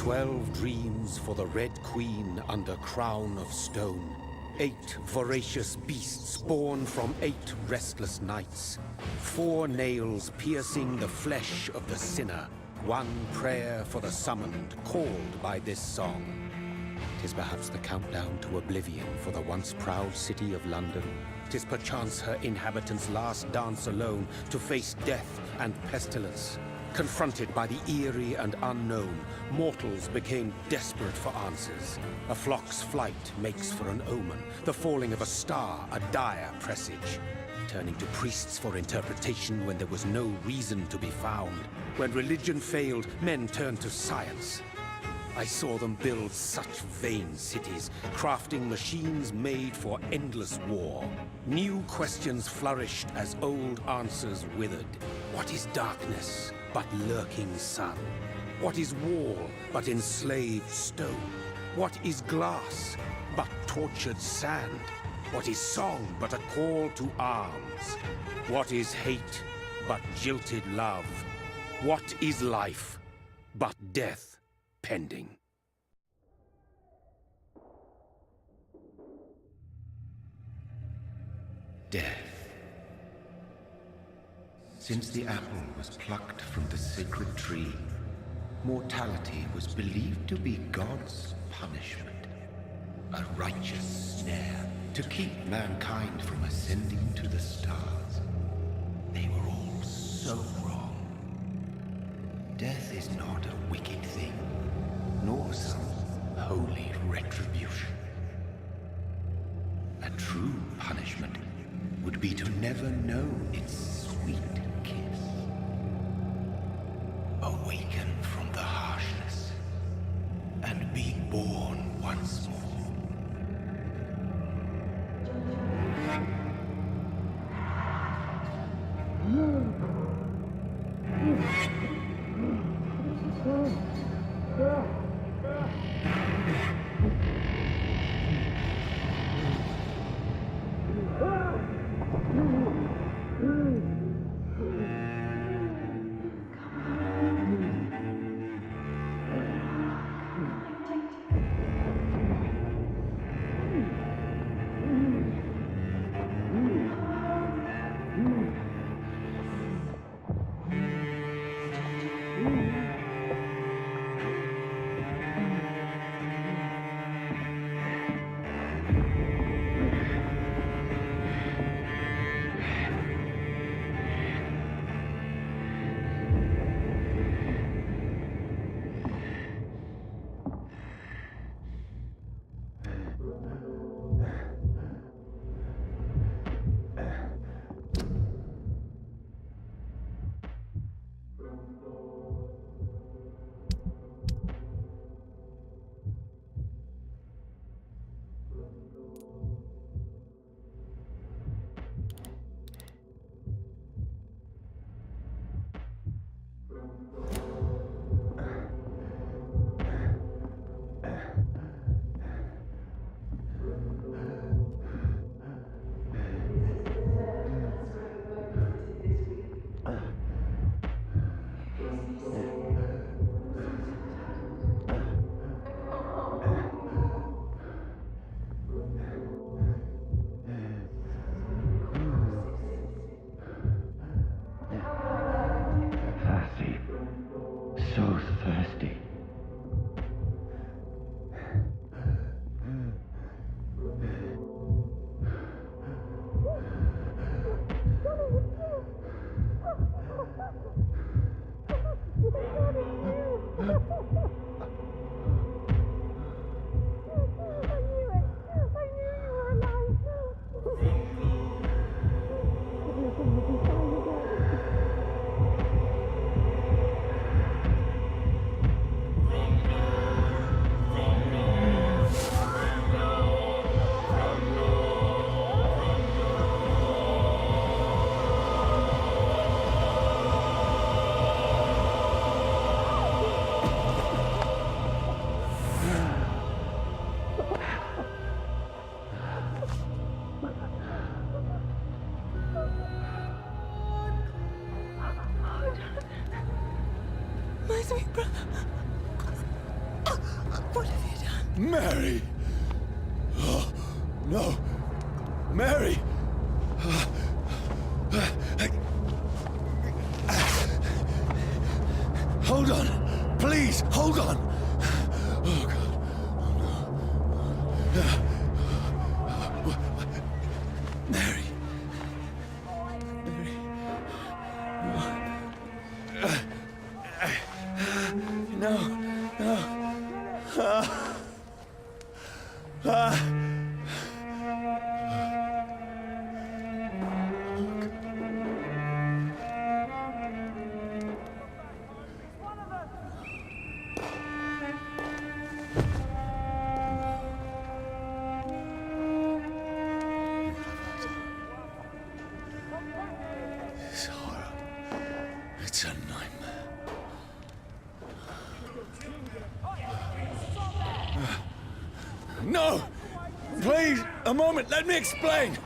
12 dreams for the Red Queen under crown of stone. 8 voracious beasts born from 8 restless nights. 4 nails piercing the flesh of the sinner. 1 prayer for the summoned, called by this song. 'Tis perhaps the countdown to oblivion for the once proud city of London. 'Tis perchance her inhabitants' last dance alone to face death and pestilence. Confronted by the eerie and unknown, mortals became desperate for answers. A flock's flight makes for an omen, the falling of a star a dire presage. Turning to priests for interpretation when there was no reason to be found. When religion failed, men turned to science. I saw them build such vain cities, crafting machines made for endless war. New questions flourished as old answers withered. What is darkness but lurking sun? What is wall but enslaved stone? What is glass but tortured sand? What is song but a call to arms? What is hate but jilted love? What is life but death pending? Death. Since the apple was plucked from the sacred tree, mortality was believed to be God's punishment. A righteous snare to keep mankind from ascending to the stars. They were all so wrong. Death is not a wicked thing, nor some holy retribution. A true punishment would be to never know its sweet kiss. Awaken from the harshness and be born once more. So thirsty. My sweet brother. Mary! Oh, no! Mary! Hold on! Please, hold on! Oh, God. Oh, no. Mary. Mary. No. No. This horror. It's a nightmare. No! Please, a moment, let me explain!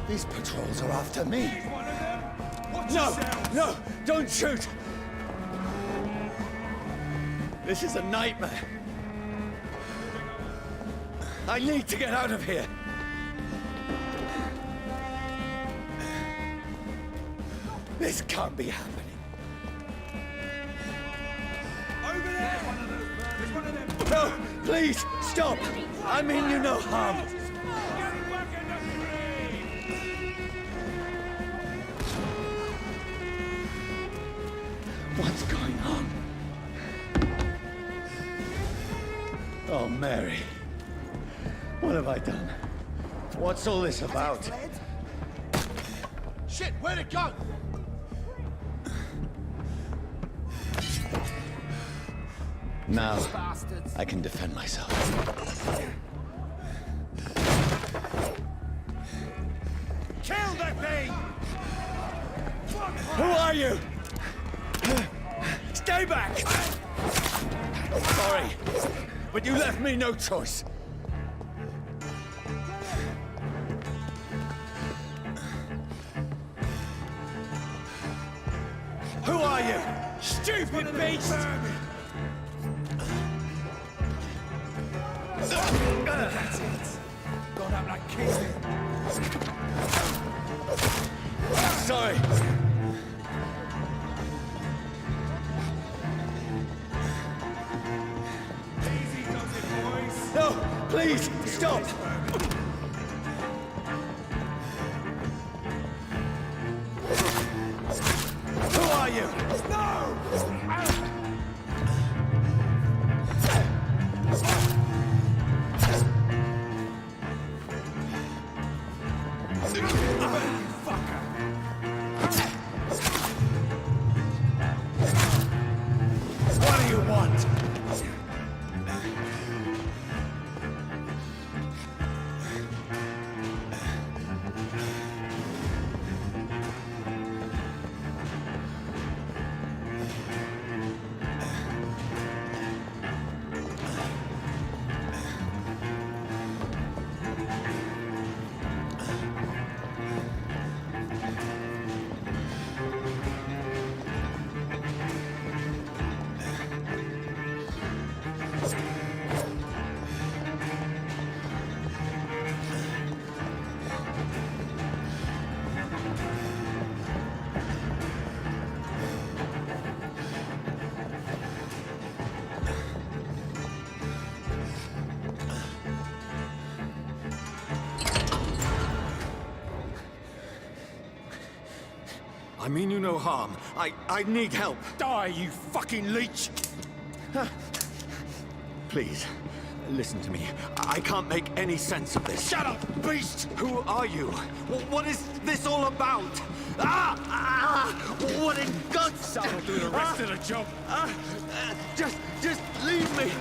These patrols are after me. No! No! Don't shoot! This is a nightmare. I need to get out of here. This can't be happening. Over there! There's one of them! No! Please! Stop! I mean you no harm. What's going on? Oh, Mary. What have I done? What's all this about? Shit, where'd it go? Now, I can defend myself. Kill that thing! Who are you? Stay back! Sorry, but you left me no choice. Who are you? Stupid beast! That's it. Got up like kids. Sorry. Easy does it, boys. No, please, stop! Who are you? No! What do you want? I mean you no harm. I need help. Die, you fucking leech! Please, listen to me. I can't make any sense of this. Shut up, beast! Who are you? What is this all about? What in God's That'll do the rest of the job. Just leave me.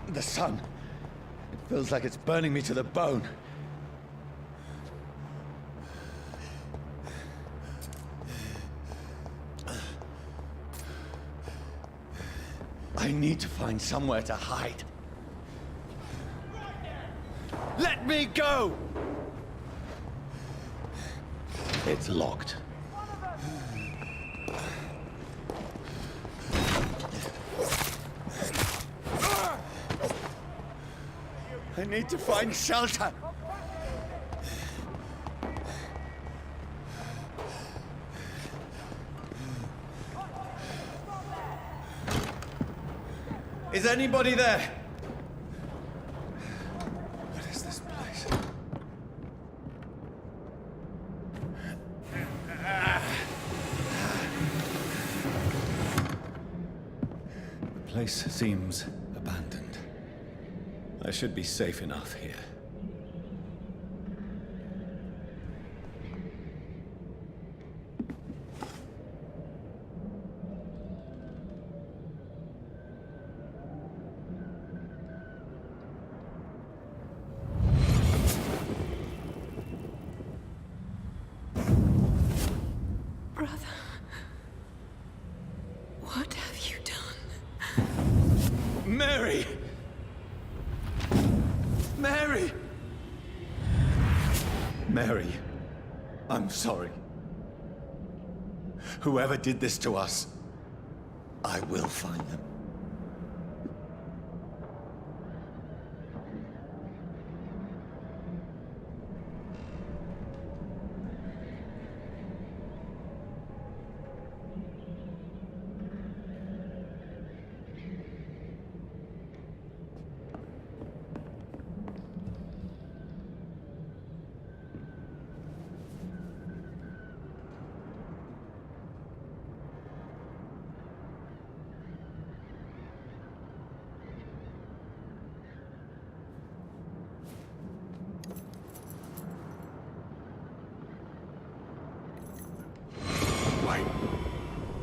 The sun. It feels like it's burning me to the bone. need to find somewhere to hide. Let me go! It's locked. I need to find shelter. Is anybody there? What is this place? The place seems abandoned. I should be safe enough here. Brother, what have you done? Mary! Mary! Mary, I'm sorry. Whoever did this to us, I will find them. Wait.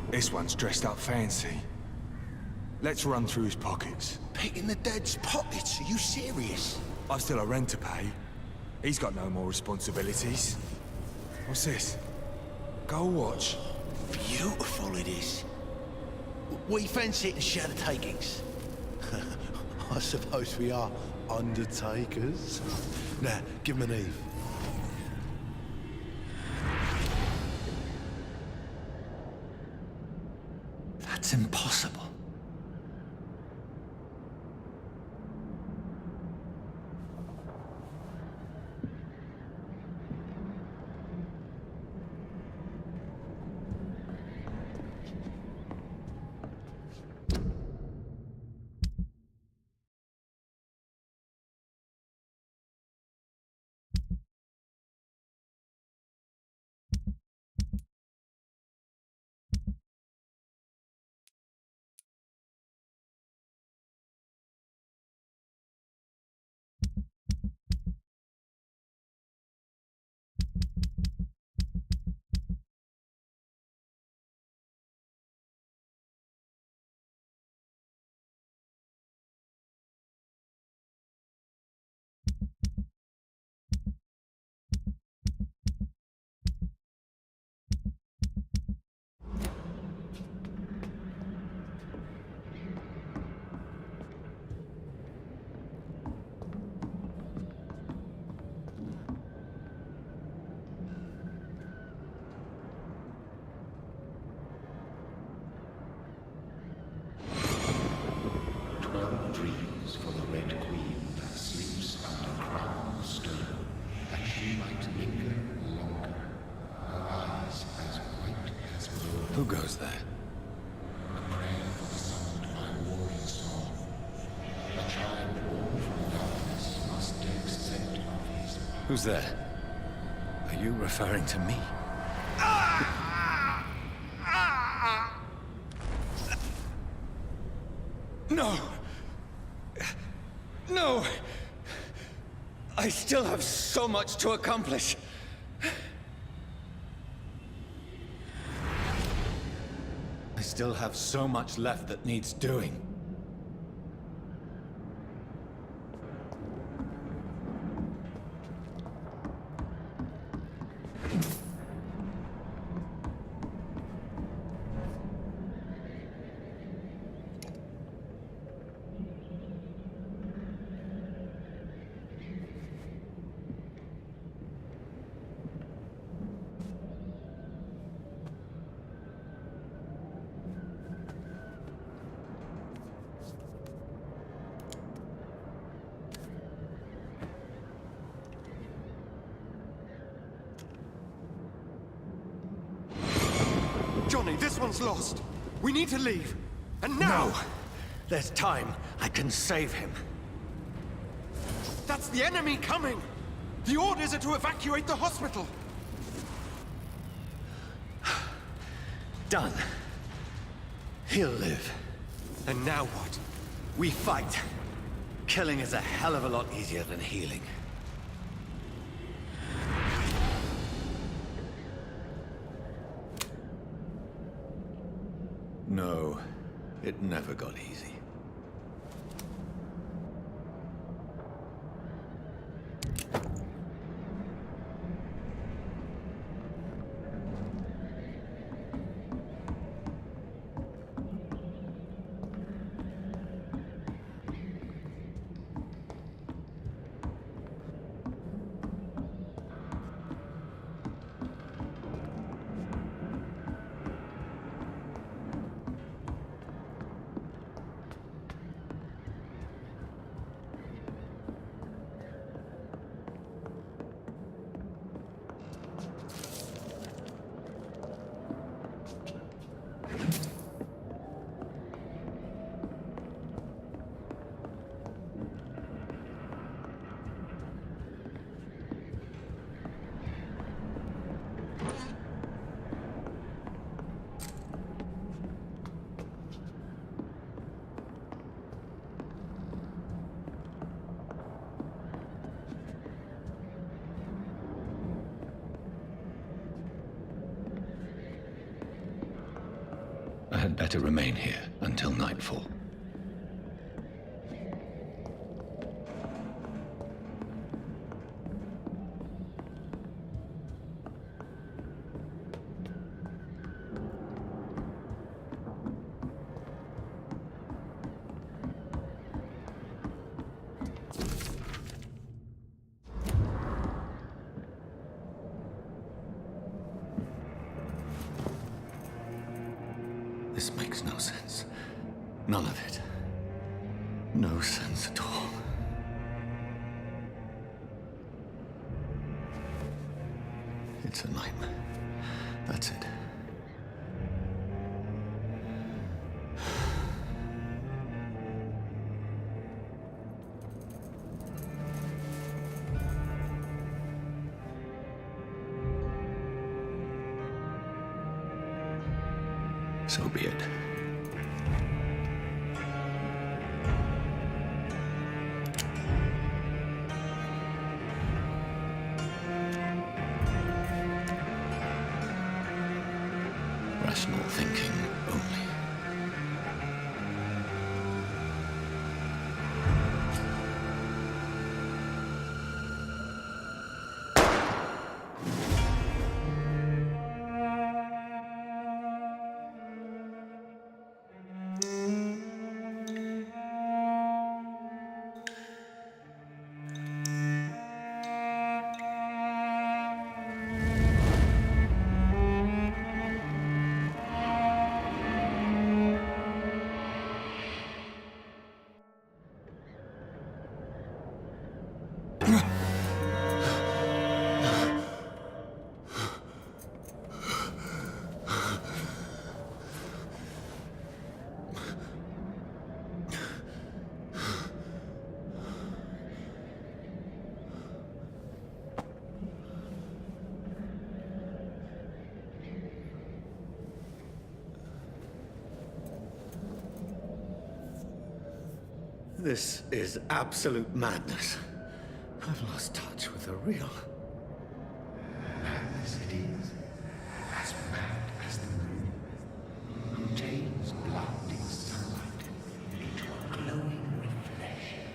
This one's dressed up fancy. Let's run through his pockets. Picking the dead's pockets? Are you serious? I've still a rent to pay. He's got no more responsibilities. What's this? Gold watch. Beautiful it is. We fancy it and share the takings. I suppose we are undertakers. Now, give him an Eve. That's impossible. Dreams for the Red Queen that sleeps under crown of stone, that she might linger longer, her eyes as white as snow. Who goes there? A prayer for the summoned by warring song. A child born from darkness must accept of his Who's there? Are you referring to me? No! No! I still have so much to accomplish. I still have so much left that needs doing. Johnny, this one's lost. We need to leave. And now! No. There's time. I can save him. That's the enemy coming! The orders are to evacuate the hospital! Done. He'll live. And now what? We fight. Killing is a hell of a lot easier than healing. No, it never got easy. I had better remain here until nightfall. This makes no sense. None of it. No sense at all. It's a nightmare. That's it. So be it. Rational thinking only. This is absolute madness. I've lost touch with the real. Madness it is. As mad as the moon. Who takes blinding sunlight into a glowing reflection.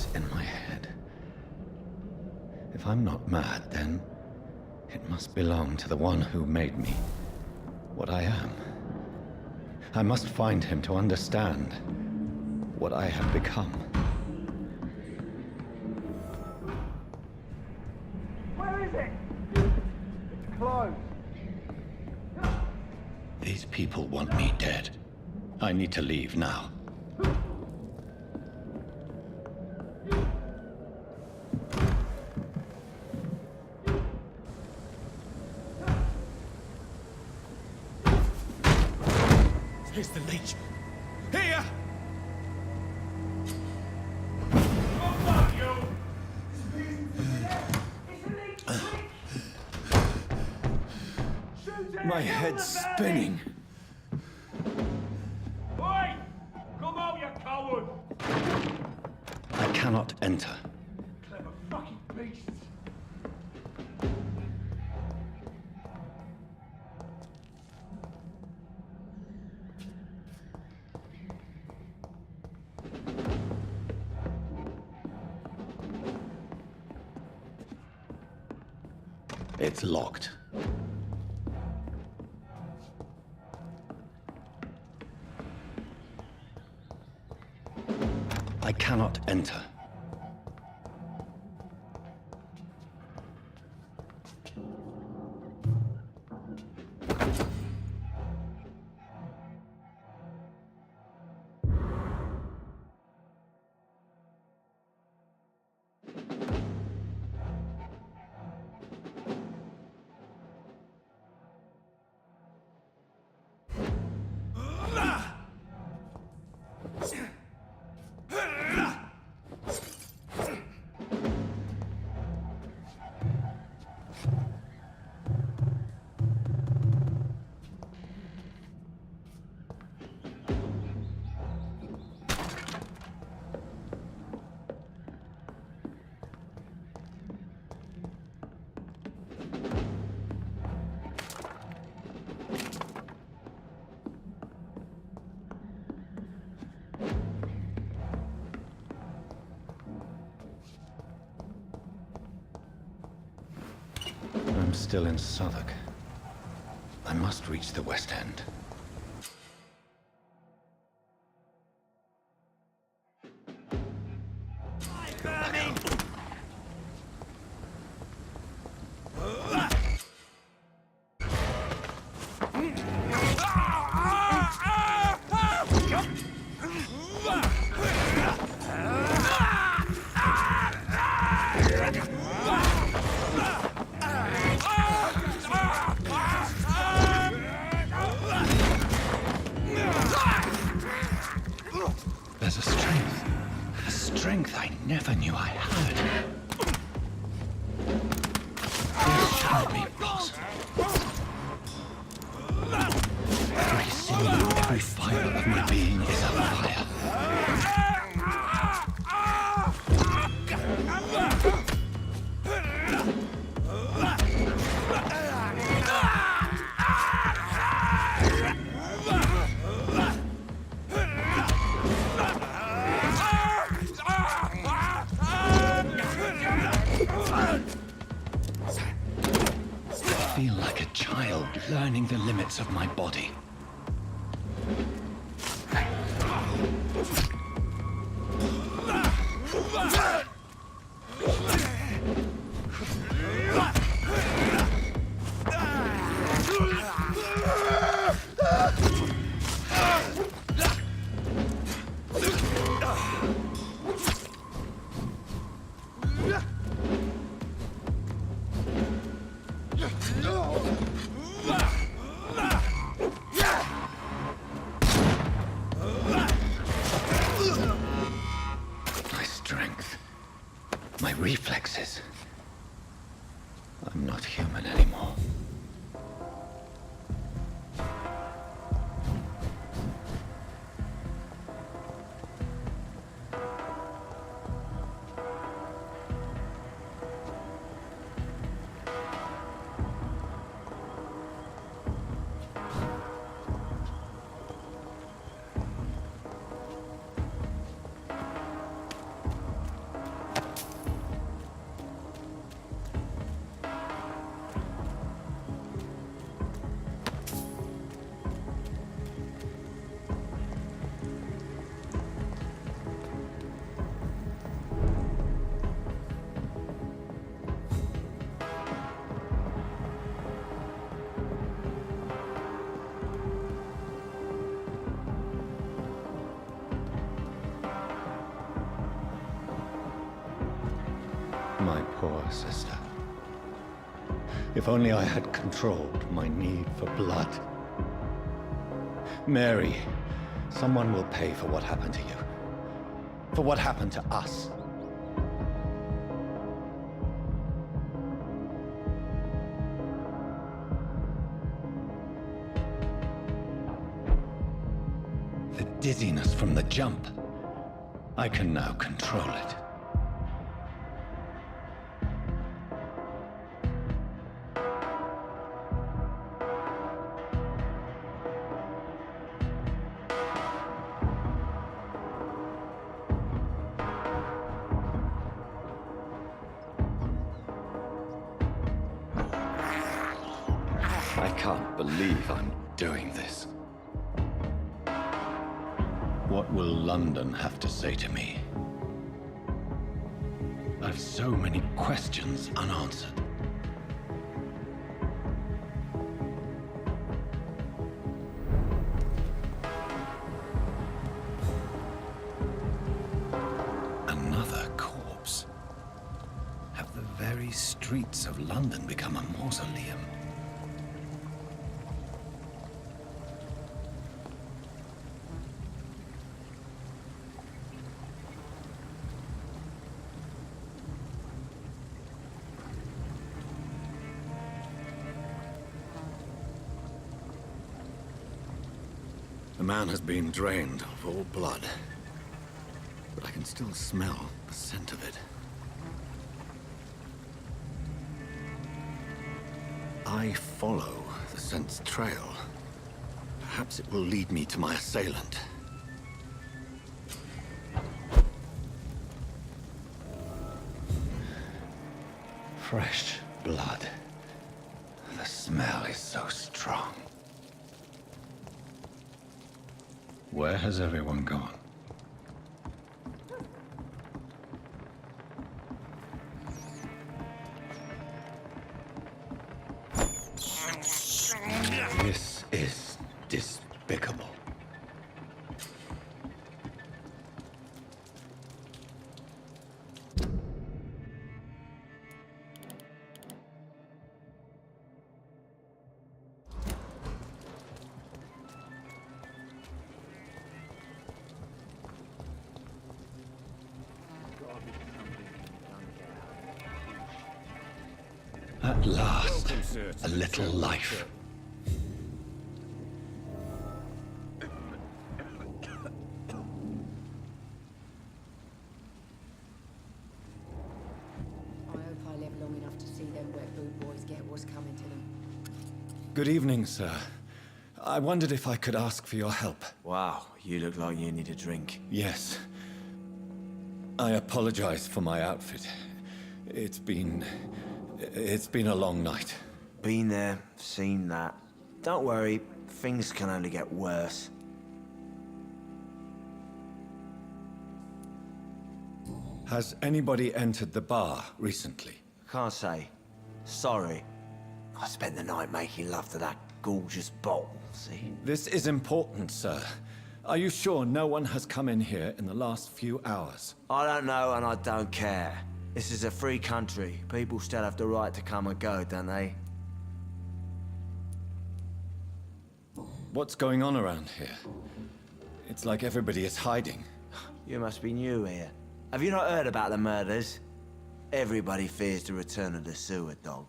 voice in my head. If I'm not mad, then it must belong to the one who made me what I am. I must find him to understand what I have become. Where is it? It's closed. These people want me dead. I need to leave now. Here's the leech. Here! My head's spinning. Oi! Come out, you coward! I cannot enter. Clever fucking beasts! It's locked. I cannot enter. I'm still in Southwark. I must reach the West End. Go back home. There's a strength I never knew I had. This shouldn't be possible. Every sinew, every fiber of my being is on fire. I feel like a child learning the limits of my body. My strength, my reflexes. I'm not human anymore. Poor sister. If only I had controlled my need for blood. Mary, someone will pay for what happened to you. For what happened to us. The dizziness from the jump. I can now control it. I can't believe I'm doing this. What will London have to say to me? I've so many questions unanswered. Another corpse. Have the very streets of London become a mausoleum? The man has been drained of all blood, but I can still smell the scent of it. I follow the scent's trail. Perhaps it will lead me to my assailant. Fresh blood. The smell is so strong. Where has everyone gone? This is despicable. At last, a little life. I hope I live long enough to see them wet boot boys get what's coming to them. Good evening, sir. I wondered if I could ask for your help. Wow, you look like you need a drink. Yes. I apologize for my outfit. It's been a long night. Been there, seen that. Don't worry, things can only get worse. Has anybody entered the bar recently? Can't say. Sorry. I spent the night making love to that gorgeous bottle, see? This is important, sir. Are you sure no one has come in here in the last few hours? I don't know and I don't care. This is a free country. People still have the right to come and go, don't they? What's going on around here? It's like everybody is hiding. You must be new here. Have you not heard about the murders? Everybody fears the return of the sewer dog.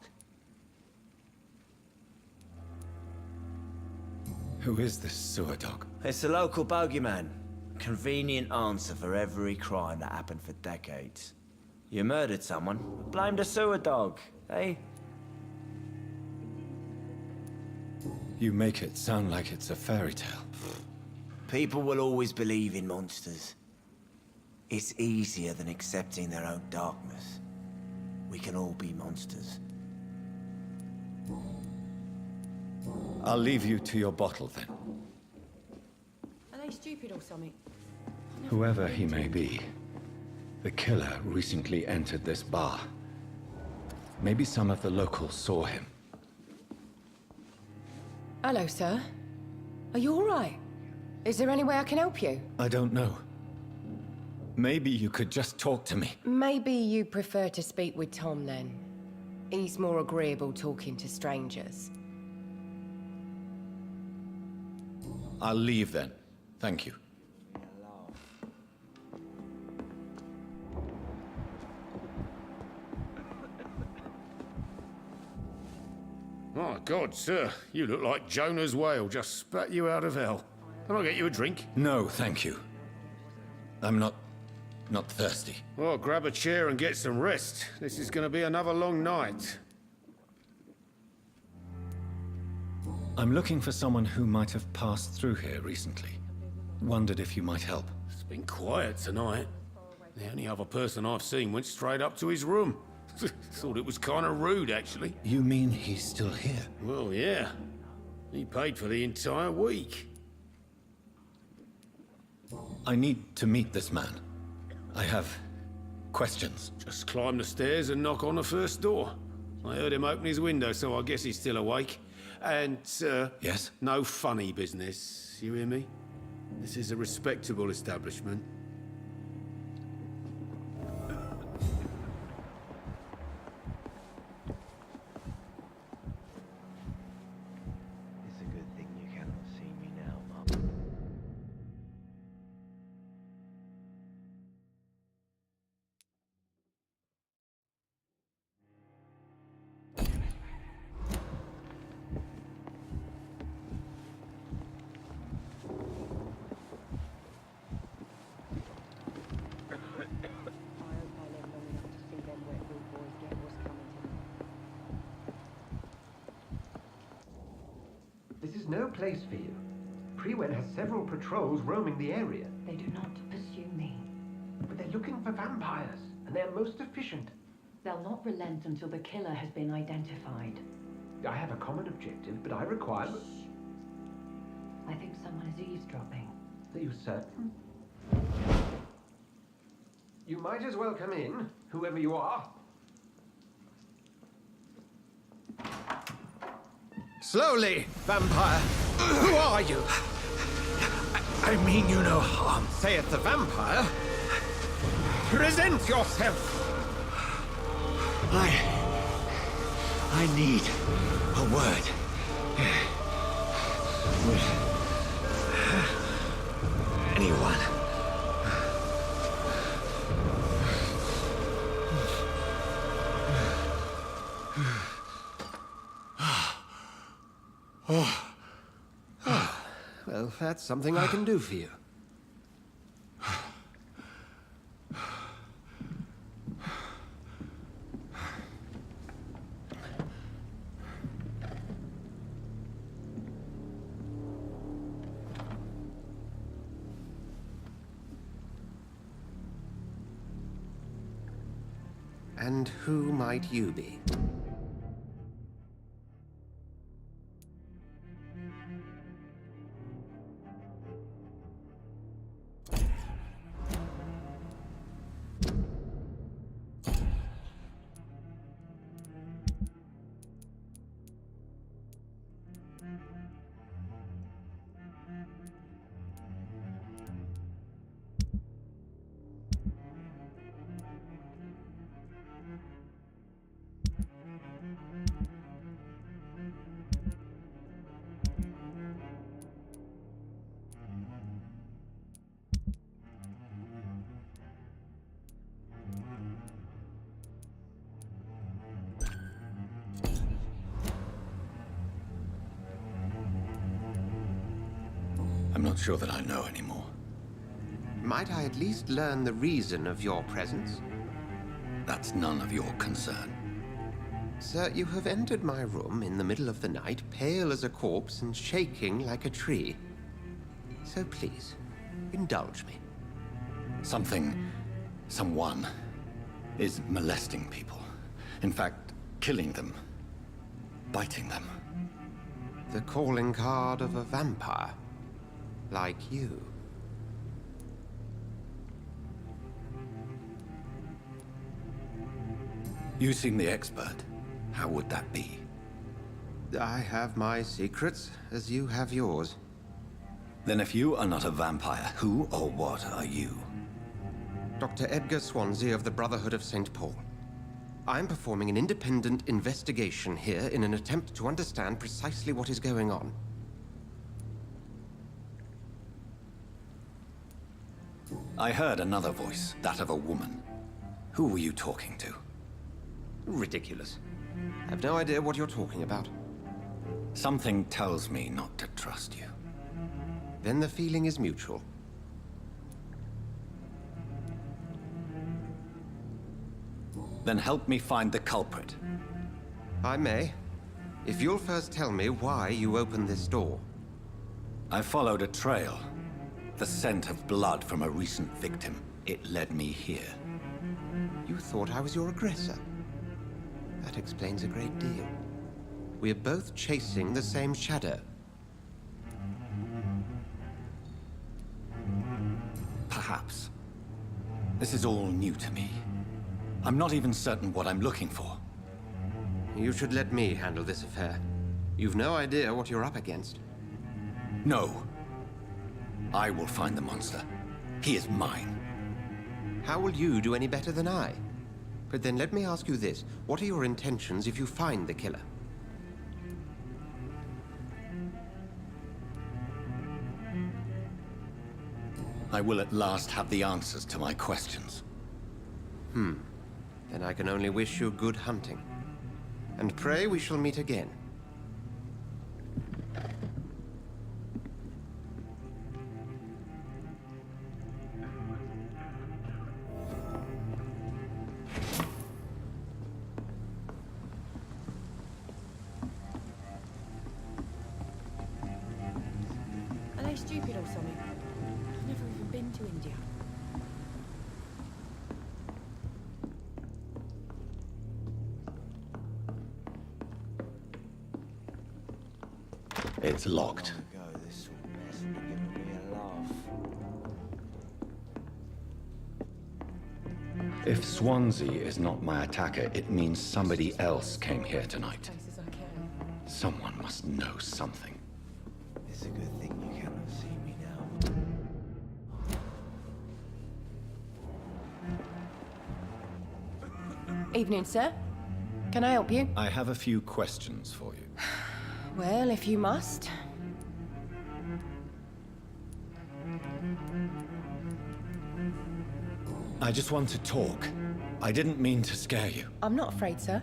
Who is this sewer dog? It's the local bogeyman. Convenient answer for every crime that happened for decades. You murdered someone, blame the sewer dog, eh? You make it sound like it's a fairy tale. People will always believe in monsters. It's easier than accepting their own darkness. We can all be monsters. I'll leave you to your bottle then. Are they stupid or something? Whoever he may be, the killer recently entered this bar. Maybe some of the locals saw him. Hello, sir. Are you all right? Is there any way I can help you? I don't know. Maybe you could just talk to me. Maybe you prefer to speak with Tom then. He's more agreeable talking to strangers. I'll leave then. Thank you. My God, sir, you look like Jonah's whale just spat you out of hell. Can I get you a drink? No, thank you. I'm not thirsty. Well, grab a chair and get some rest. This is going to be another long night. I'm looking for someone who might have passed through here recently. Wondered if you might help. It's been quiet tonight. The only other person I've seen went straight up to his room. Thought it was kind of rude, actually. You mean he's still here? Well, yeah. He paid for the entire week. I need to meet this man. I have questions. Just climb the stairs and knock on the first door. I heard him open his window, so I guess he's still awake. And, Yes? no funny business. You hear me? This is a respectable establishment. It's a good thing you cannot see me now, Mum. This is no place for you. Prewen has several patrols roaming the area. They do not pursue me. But they're looking for vampires, and they're most efficient. They'll not relent until the killer has been identified. I have a common objective, but I require... I think someone is eavesdropping. Are you certain? You might as well come in, whoever you are. Slowly, vampire. Who are you? I mean you no harm, saith the vampire. Present yourself. I need a word with anyone. Well, that's something I can do for you. And who might you be? I'm not sure that I know anymore. Might I at least learn the reason of your presence? That's none of your concern. Sir, you have entered my room in the middle of the night, pale as a corpse and shaking like a tree. So please, indulge me. Someone is molesting people. In fact, killing them. Biting them. The calling card of a vampire. Like you. You seem the expert. How would that be? I have my secrets, as you have yours. Then if you are not a vampire, who or what are you? Dr. Edgar Swansea of the Brotherhood of St. Paul. I'm performing an independent investigation here in an attempt to understand precisely what is going on. I heard another voice, that of a woman. Who were you talking to? Ridiculous. I have no idea what you're talking about. Something tells me not to trust you. Then the feeling is mutual. Then help me find the culprit. I may. If you'll first tell me why you opened this door. I followed a trail. The scent of blood from a recent victim. It led me here. You thought I was your aggressor. That explains a great deal. We're both chasing the same shadow. Perhaps. This is all new to me. I'm not even certain what I'm looking for. You should let me handle this affair. You've no idea what you're up against. No. I will find the monster. He is mine. How will you do any better than I? But then let me ask you this. What are your intentions if you find the killer? I will at last have the answers to my questions. Then I can only wish you good hunting. And pray we shall meet again. Are they stupid or something? I've never even been to India. It's locked. This sort of mess would have given me a laugh. If Swansea is not my attacker, it means somebody else came here tonight. Places I can. Someone must know something. It's a good thing you cannot see me now. Evening, sir. Can I help you? I have a few questions for you. Well, if you must. I just want to talk. I didn't mean to scare you. I'm not afraid, sir.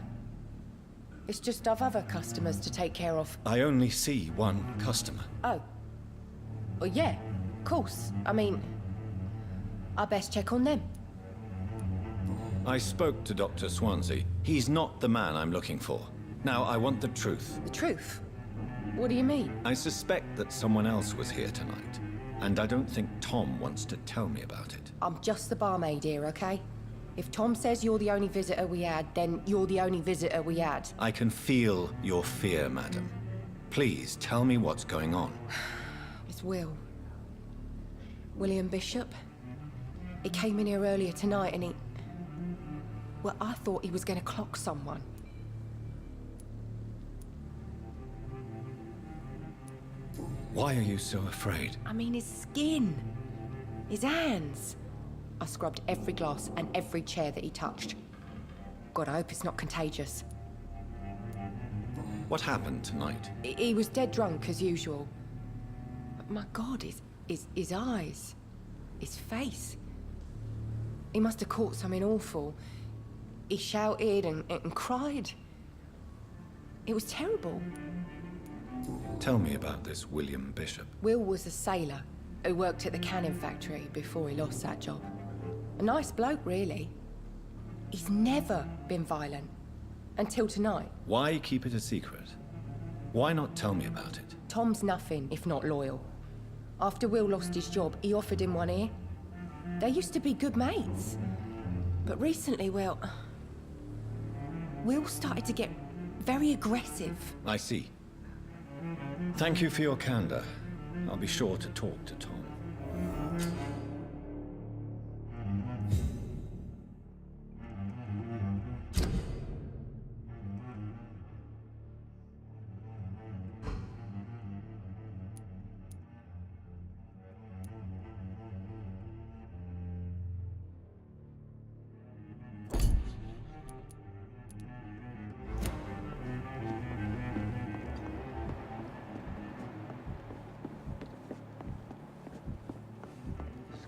It's just I've other customers to take care of. I only see one customer. Oh. Well, yeah, of course. I mean, I best check on them. I spoke to Dr. Swansea. He's not the man I'm looking for. Now, I want the truth. The truth? What do you mean? I suspect that someone else was here tonight. And I don't think Tom wants to tell me about it. I'm just the barmaid here, okay? If Tom says you're the only visitor we had, then you're the only visitor we had. I can feel your fear, madam. Please, tell me what's going on. It's Will. William Bishop. He came in here earlier tonight and he... Well, I thought he was going to clock someone. Why are you so afraid? I mean, his skin. His hands. I scrubbed every glass and every chair that he touched. God, I hope it's not contagious. What happened tonight? He was dead drunk, as usual. But my God, his eyes. His face. He must have caught something awful. He shouted and cried. It was terrible. Tell me about this William Bishop. Will was a sailor who worked at the cannon factory before he lost that job. A nice bloke, really. He's never been violent. Until tonight. Why keep it a secret? Why not tell me about it? Tom's nothing if not loyal. After Will lost his job, he offered him one ear. They used to be good mates. But recently, well... Will started to get very aggressive. I see. Thank you for your candor. I'll be sure to talk to Tom.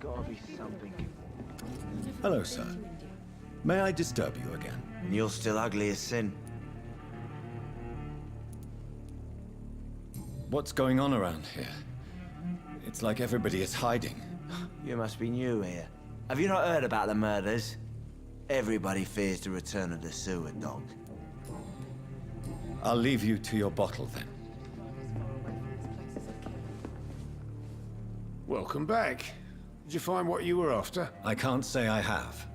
gotta be something. Hello, sir. May I disturb you again? And you're still ugly as sin. What's going on around here? It's like everybody is hiding. You must be new here. Have you not heard about the murders? Everybody fears the return of the sewer dog. I'll leave you to your bottle then. Welcome back. Did you find what you were after? I can't say I have.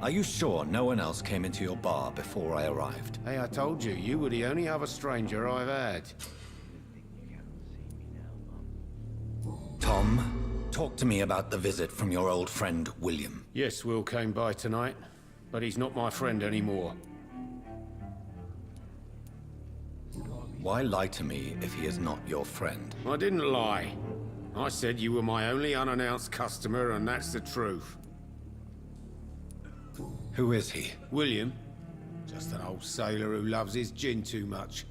Are you sure no one else came into your bar before I arrived? Hey, I told you, you were the only other stranger I've had. Tom, talk to me about the visit from your old friend, William. Yes, Will came by tonight, but he's not my friend anymore. Why lie to me if he is not your friend? I didn't lie. I said you were my only unannounced customer, and that's the truth. Who is he? William. Just an old sailor who loves his gin too much.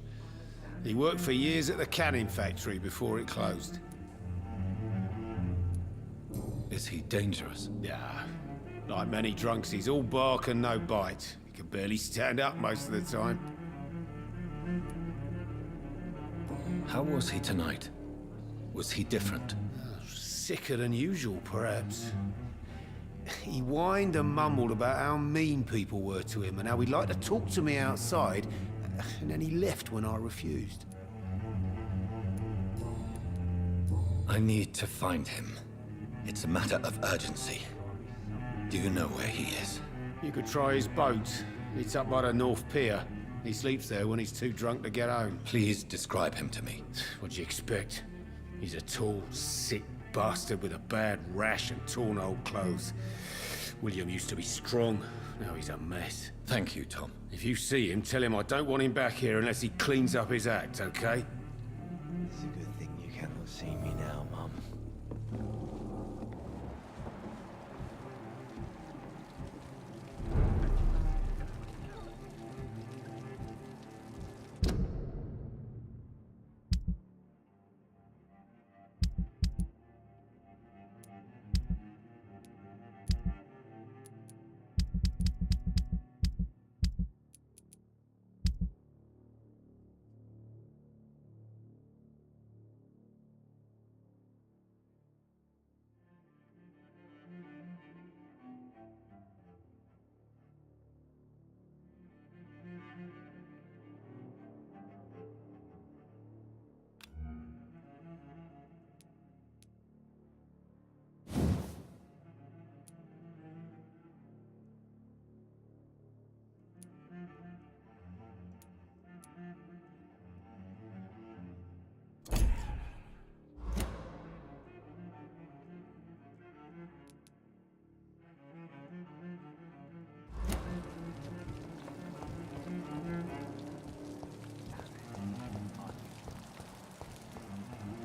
He worked for years at the canning factory before it closed. Is he dangerous? Yeah. Like many drunks, he's all bark and no bite. He can barely stand up most of the time. How was he tonight? Was he different? Sicker than usual, perhaps. He whined and mumbled about how mean people were to him and how he'd like to talk to me outside, and then he left when I refused. I need to find him. It's a matter of urgency. Do you know where he is? You could try his boat. It's up by the North Pier. He sleeps there when he's too drunk to get home. Please describe him to me. What do you expect? He's a tall, sick bastard with a bad rash and torn old clothes. William used to be strong. Now he's a mess. Thank you, Tom. If you see him, tell him I don't want him back here unless he cleans up his act, okay? It's a good thing you cannot see me now, Mum.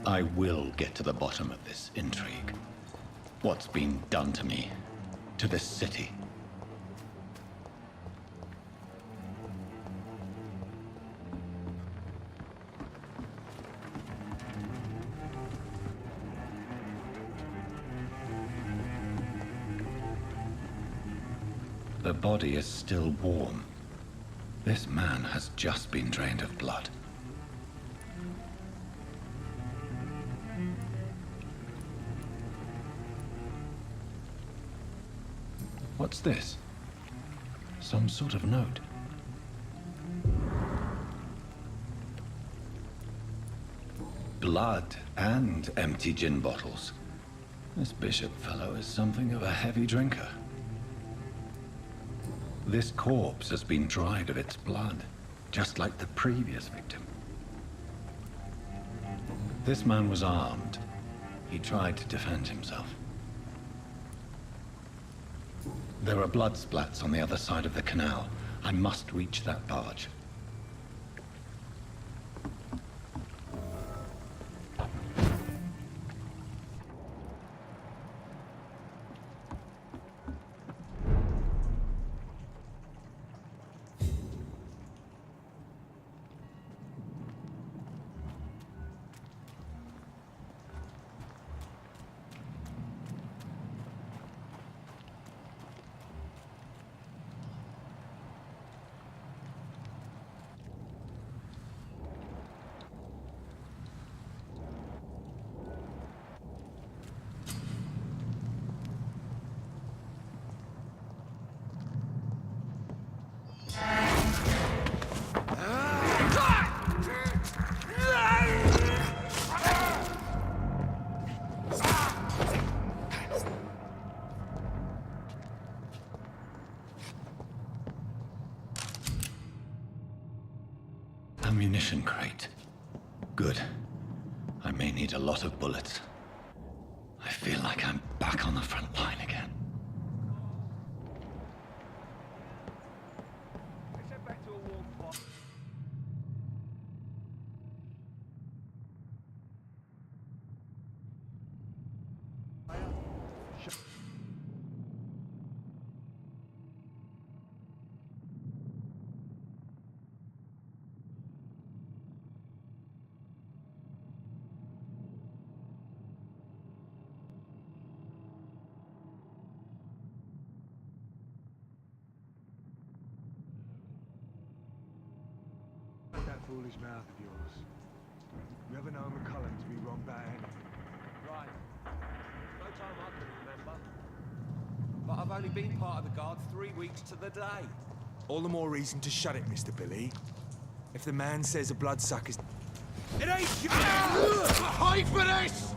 I will get to the bottom of this intrigue. What's been done to me, to this city. The body is still warm. This man has just been drained of blood. What's this? Some sort of note. Blood and empty gin bottles. This bishop fellow is something of a heavy drinker. This corpse has been dried of its blood, just like the previous victim. This man was armed. He tried to defend himself. There are blood splats on the other side of the canal. I must reach that barge. ammunition crate. Good. I may need a lot of bullets. I feel like I'm back on the front line again. Let's head back to a warm spot. That foolish mouth of yours. You ever know McCullum to be wrong about anything? Right. No time I can remember. But I've only been part of the Guard 3 weeks to the day. All the more reason to shut it, Mr. Billy. If the man says a bloodsucker's... It ain't you! Hide for this!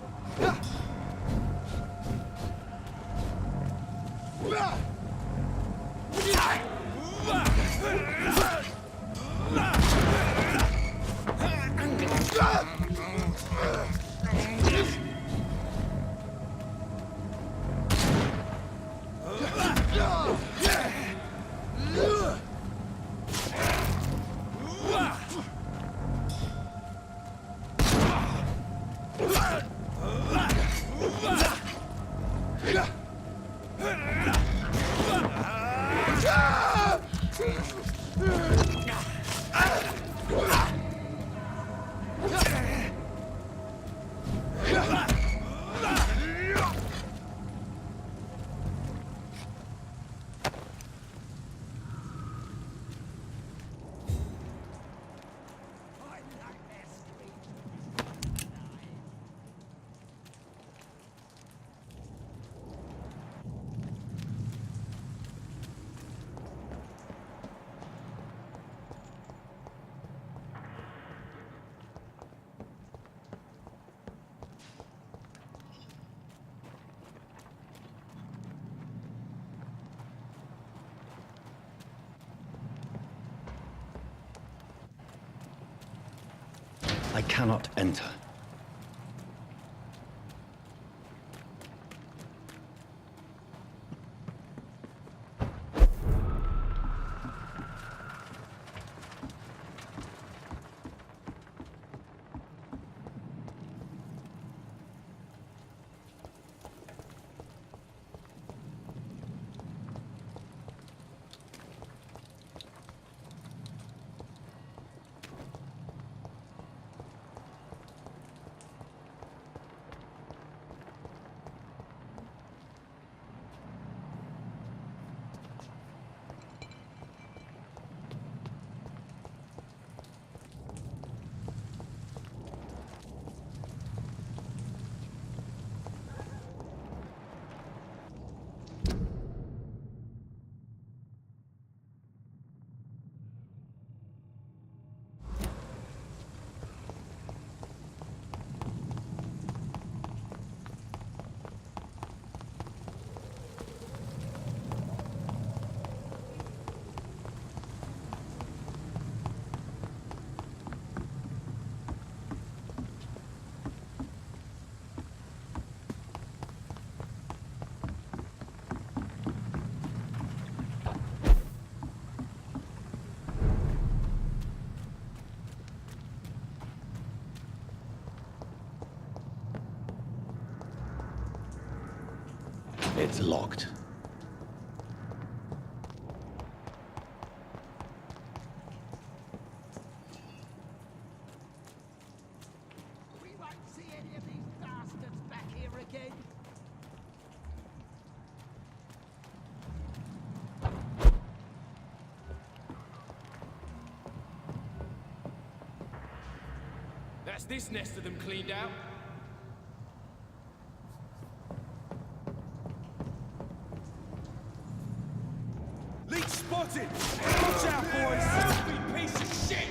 I cannot enter. It's locked. We won't see any of these bastards back here again. That's this nest of them cleaned out. Leech spotted! Watch out, boys! You piece of shit!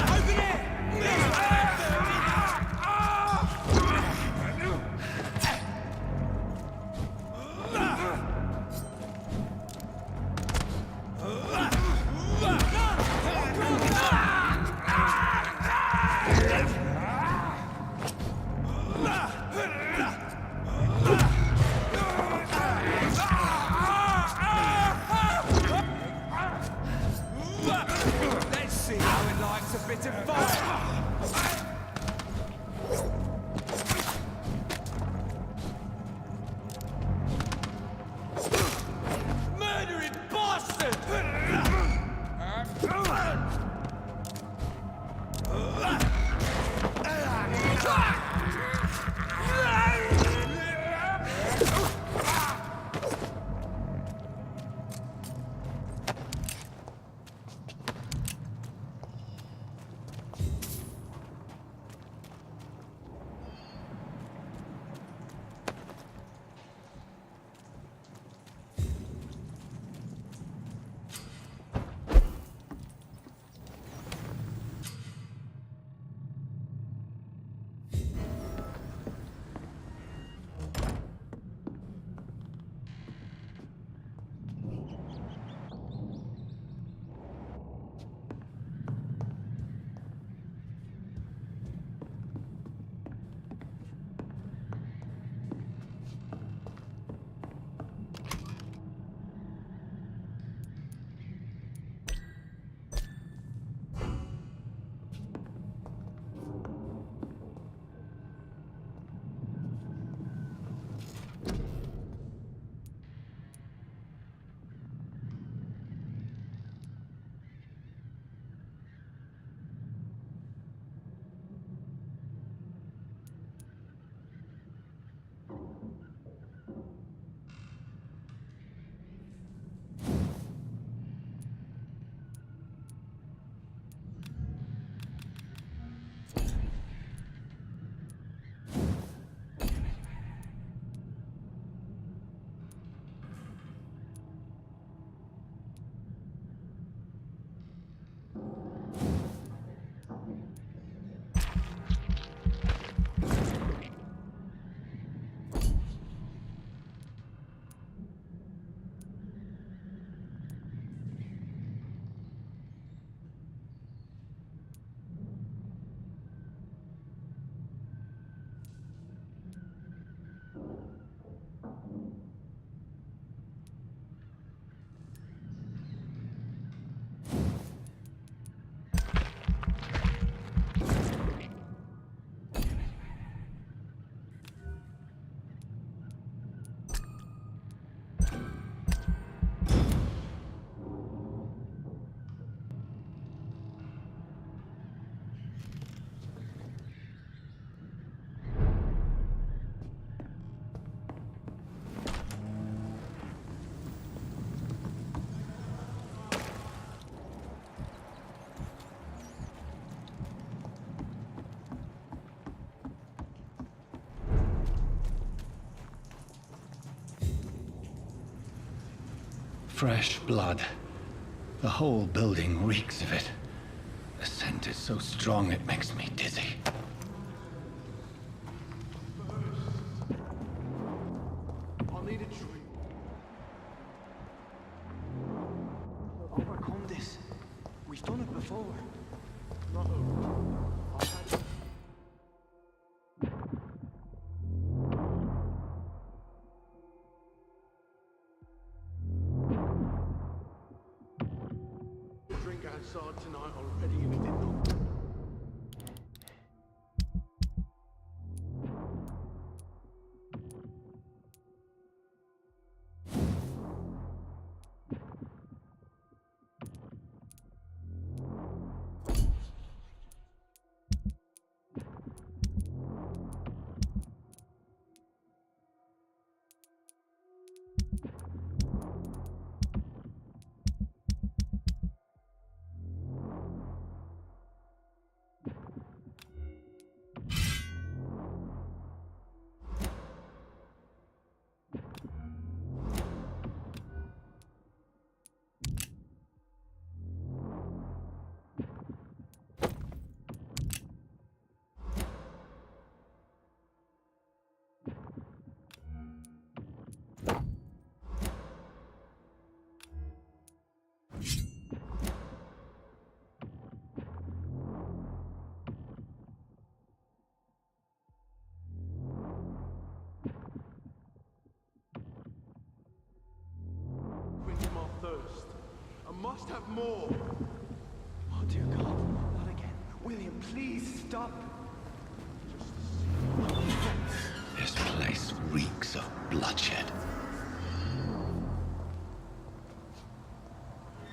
Over there! Fresh blood. The whole building reeks of it. The scent is so strong it makes me dizzy. I'll need a drink. Overcome this. We've done it before. Not drink outside tonight already and we did not. Thirst. I must have more. Oh dear God, not again. William, please stop. This place reeks of bloodshed.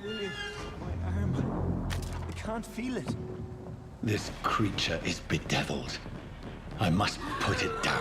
William, my arm. I can't feel it. This creature is bedeviled. I must put it down.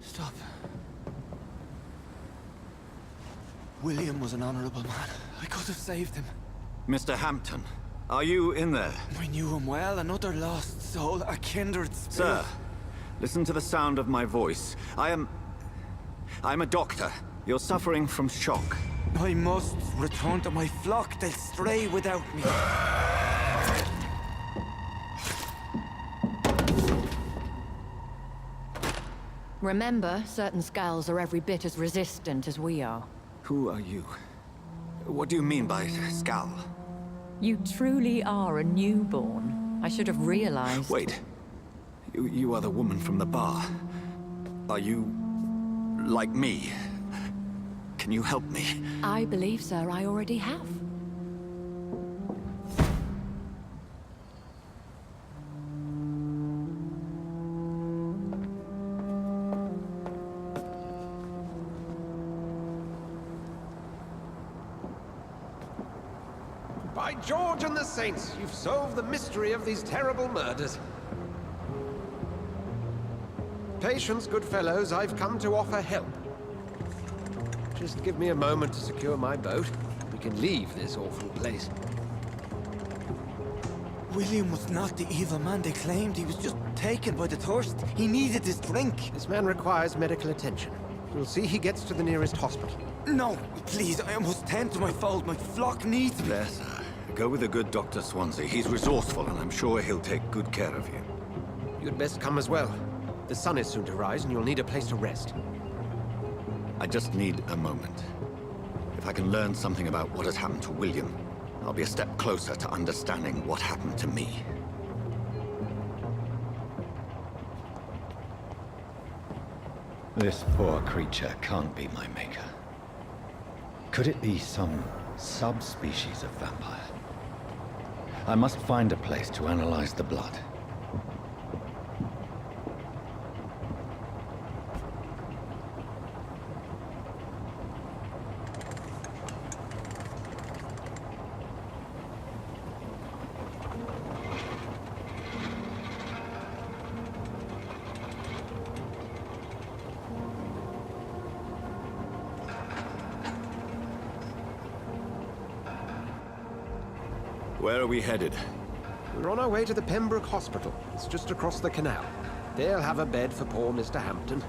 Stop. William was an honorable man. I could have saved him. Mr. Hampton, are you in there? I knew him well, another lost soul, a kindred spirit. Sir, listen to the sound of my voice. I'm a doctor. You're suffering from shock. I must return to my flock. They'll stray without me. Remember, certain skulls are every bit as resistant as we are. Who are you? What do you mean by skull? You truly are a newborn. I should have realized. Wait. You are the woman from the bar. Are you like me. Can you help me? I believe, sir, I already have. By George and the Saints, you've solved the mystery of these terrible murders. Patience, good fellows, I've come to offer help. Just give me a moment to secure my boat. We can leave this awful place. William was not the evil man they claimed. He was just taken by the thirst. He needed this drink. This man requires medical attention. We'll see he gets to the nearest hospital. No, please, I must tend to my fold. My flock needs me. There, sir. Go with the good Dr. Swansea. He's resourceful, and I'm sure he'll take good care of you. You'd best come as well. The sun is soon to rise, and you'll need a place to rest. I just need a moment. If I can learn something about what has happened to William, I'll be a step closer to understanding what happened to me. This poor creature can't be my maker. Could it be some subspecies of vampire? I must find a place to analyze the blood. Where are we headed? We're on our way to the Pembroke Hospital. It's just across the canal. They'll have a bed for poor Mr. Hampton.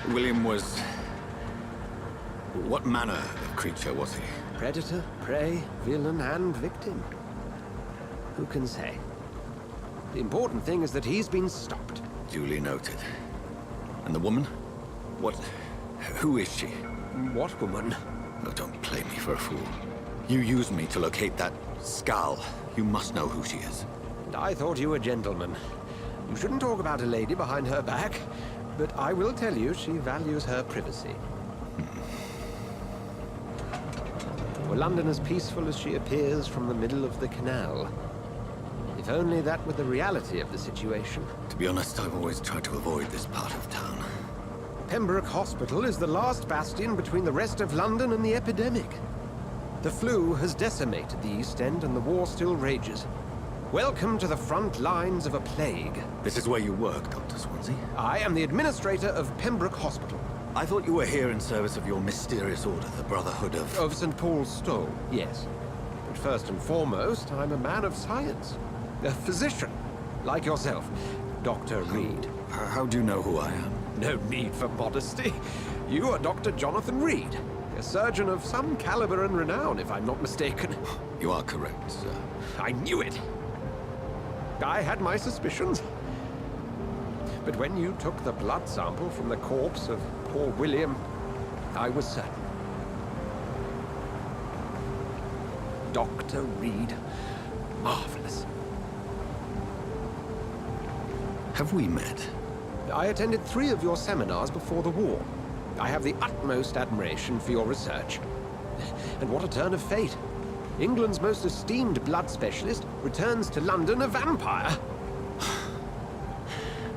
William was... what manner of creature was he? Predator, prey, villain, and victim. Who can say? The important thing is that he's been stopped. Duly noted. And the woman? What... who is she? What woman? Oh, don't play me for a fool. You used me to locate that skull. You must know who she is. And I thought you a gentleman. You shouldn't talk about a lady behind her back, but I will tell you she values her privacy. Were London as peaceful as she appears from the middle of the canal? If only that were the reality of the situation. To be honest, I've always tried to avoid this part of town. Pembroke Hospital is the last bastion between the rest of London and the epidemic. The flu has decimated the East End and the war still rages. Welcome to the front lines of a plague. This is where you work, Dr. Swansea? I am the administrator of Pembroke Hospital. I thought you were here in service of your mysterious order, the Brotherhood of... Of St. Paul's Stole, yes. But first and foremost, I'm a man of science. A physician, like yourself, Dr. Reed. How do you know who I am? No need for modesty. You are Dr. Jonathan Reed. A surgeon of some caliber and renown, if I'm not mistaken. You are correct, sir. I knew it! I had my suspicions. But when you took the blood sample from the corpse of poor William, I was certain. Dr. Reed. Marvelous. Have we met? I attended 3 of your seminars before the war. I have the utmost admiration for your research. And what a turn of fate. England's most esteemed blood specialist returns to London a vampire.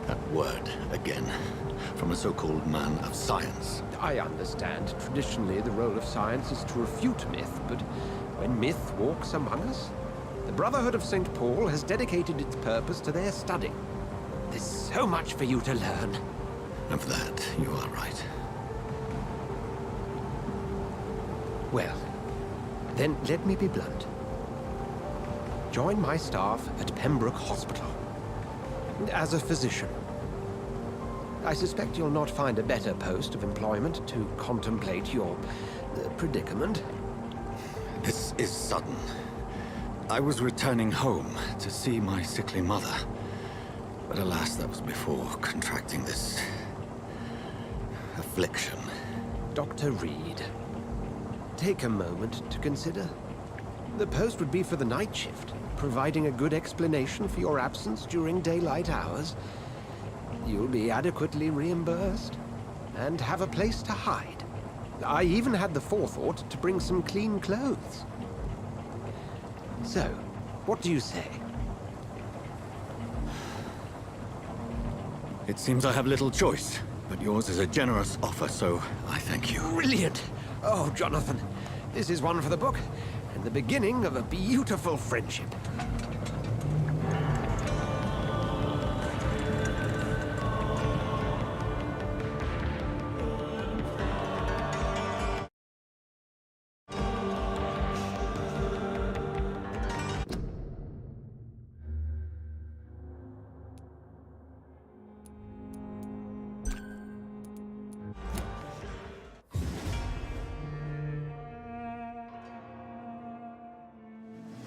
That word, again, from a so-called man of science. I understand. Traditionally, the role of science is to refute myth, but when myth walks among us, the Brotherhood of St. Paul has dedicated its purpose to their study. There's so much for you to learn. Of that, you are right. Well, then let me be blunt. Join my staff at Pembroke Hospital. As a physician. I suspect you'll not find a better post of employment to contemplate your predicament. This is sudden. I was returning home to see my sickly mother. But alas, that was before contracting this... affliction. Dr. Reed, take a moment to consider. The post would be for the night shift, providing a good explanation for your absence during daylight hours. You'll be adequately reimbursed. and have a place to hide. I even had the forethought to bring some clean clothes. So, what do you say? It seems I have little choice, but yours is a generous offer, so I thank you. Brilliant! Oh, Jonathan, this is one for the book, and the beginning of a beautiful friendship.